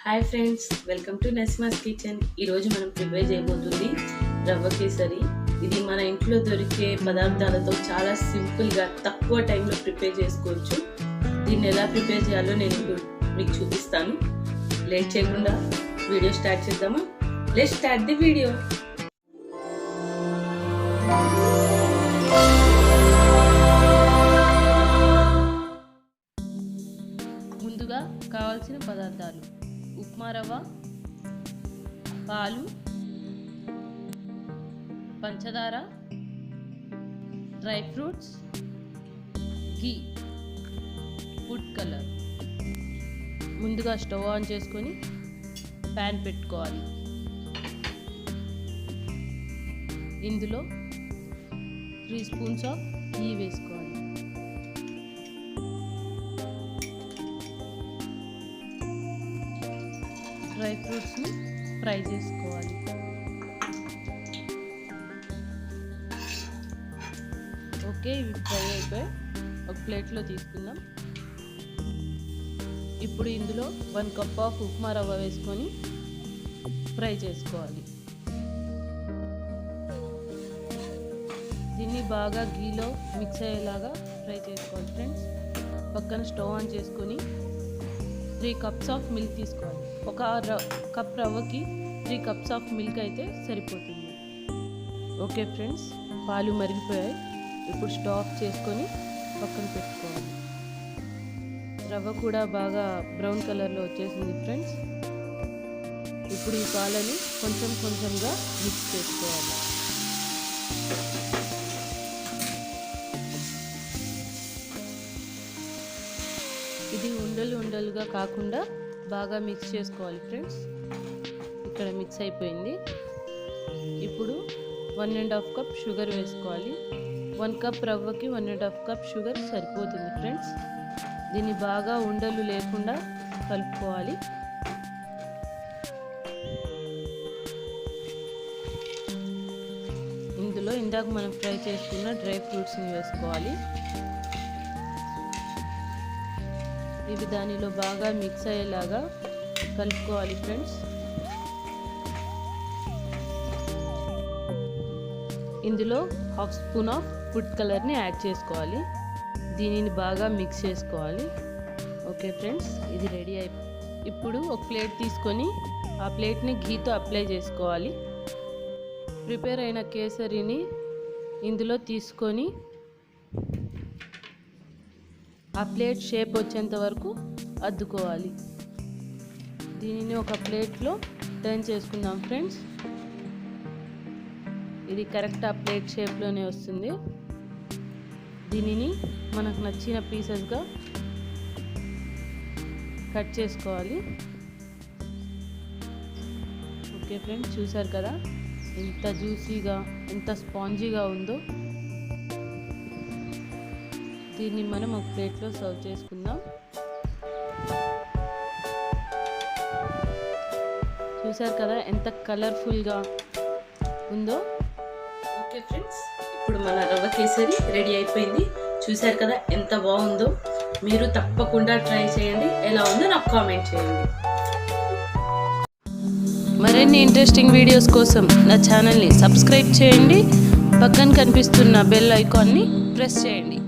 Hi friends, welcome to naseema'skitchen. ఈరోజు మనం prepare చేయబోతుంది రవ్వ కేసరి. ఇది మన ఇంట్లో దొరికే పదార్థాలతో చాలా సింపుల్గా తక్కువ టైంలో ప్రిపేర్ చేసుకోవచ్చు. దీన్ని ఎలా ప్రిపేర్ చేయాలో నేను మీకు చూపిస్తాను. లేట్ చేయకుండా వీడియో స్టార్ట్ చేద్దామా? Let's start the video. ముందుగా కావాల్సిన పదార్థాలు: ఉప్మా రవ్వ, పాలు, పంచదార, డ్రై ఫ్రూట్స్, ఘీ, ఫుడ్ కలర్. ముందుగా స్టవ్ ఆన్ చేసుకొని ప్యాన్ పెట్టుకోవాలి. ఇందులో 3 స్పూన్స్ ఆఫ్ ఘీ వేసుకోవాలి. డ్రై ఫ్రూట్స్ని ఫ్రై చేసుకోవాలి. ఓకే, ఇవి ఫ్రై అయిపోయి ఒక ప్లేట్లో తీసుకుందాం. ఇప్పుడు ఇందులో 1 కప్ ఆఫ్ ఉప్మా రవ్వ వేసుకొని ఫ్రై చేసుకోవాలి. దీన్ని బాగా ఘీలో మిక్స్ అయ్యేలాగా ఫ్రై చేసుకోవాలి ఫ్రెండ్స్. పక్కన స్టవ్ ఆన్ చేసుకొని 3 కప్స్ ఆఫ్ మిల్క్ తీసుకోవాలి. ఒక కప్ రవ్వకి 3 కప్స్ ఆఫ్ మిల్క్ అయితే సరిపోతుంది. ఓకే ఫ్రెండ్స్, పాలు మరిగిపోయాయి. ఇప్పుడు స్టవ్ ఆఫ్ చేసుకొని పక్కన పెట్టుకోవాలి. రవ్వ కూడా బాగా బ్రౌన్ కలర్లో వచ్చేసింది ఫ్రెండ్స్. ఇప్పుడు ఈ పాలని కొంచెం కొంచెంగా మిక్స్ చేసుకోవాలి. ఇది ఉండలుగా కాకుండా బాగా మిక్స్ చేసుకోవాలి ఫ్రెండ్స్. ఇక్కడ మిక్స్ అయిపోయింది. ఇప్పుడు 1.5 కప్ షుగర్ వేసుకోవాలి. 1 కప్ రవ్వకి 1.5 కప్ షుగర్ సరిపోతుంది ఫ్రెండ్స్. దీన్ని బాగా ఉండలు లేకుండా కలుపుకోవాలి. ఇందులో ఇందాక మనం ఫ్రై చేసుకున్న డ్రై ఫ్రూట్స్ని వేసుకోవాలి. ఇవి దానిలో బాగా మిక్స్ అయ్యేలాగా కలుపుకోవాలి ఫ్రెండ్స్. ఇందులో 1/2 స్పూన్ ఆఫ్ ఫుడ్ కలర్ని యాడ్ చేసుకోవాలి. దీనిని బాగా మిక్స్ చేసుకోవాలి. ఓకే ఫ్రెండ్స్, ఇది రెడీ ఇప్పుడు ఒక ప్లేట్ తీసుకొని ఆ ప్లేట్ని ఘీతో అప్లై చేసుకోవాలి. ప్రిపేర్ అయిన కేసరిని ఇందులో తీసుకొని ఆ ప్లేట్ షేప్ వచ్చేంత వరకు అద్దుకోవాలి. దీనిని ఒక ప్లేట్లో టర్న్ చేసుకుందాం ఫ్రెండ్స్. ఇది కరెక్ట్ ఆ ప్లేట్ షేప్లోనే వస్తుంది. దీనిని మనకు నచ్చిన పీసెస్గా కట్ చేసుకోవాలి. ఓకే ఫ్రెండ్స్, చూసారు కదా ఎంత జ్యూసీగా ఎంత స్పాంజీగా ఉందో. దీన్ని మనం ఒక ప్లేట్లో సర్వ్ చేసుకుందాం. చూసారు కదా ఎంత కలర్ఫుల్గా ఉందో. ఓకే ఫ్రెండ్స్, ఇప్పుడు మన రవ్వ కేసరి రెడీ అయిపోయింది. చూసారు కదా ఎంత బాగుందో. మీరు తప్పకుండా ట్రై చేయండి. ఎలా ఉందో నాకు కామెంట్ చేయండి. మరిన్ని ఇంట్రెస్టింగ్ వీడియోస్ కోసం నా ఛానల్ని సబ్స్క్రైబ్ చేయండి. పక్కన కనిపిస్తున్న బెల్ ఐకాన్ని ప్రెస్ చేయండి.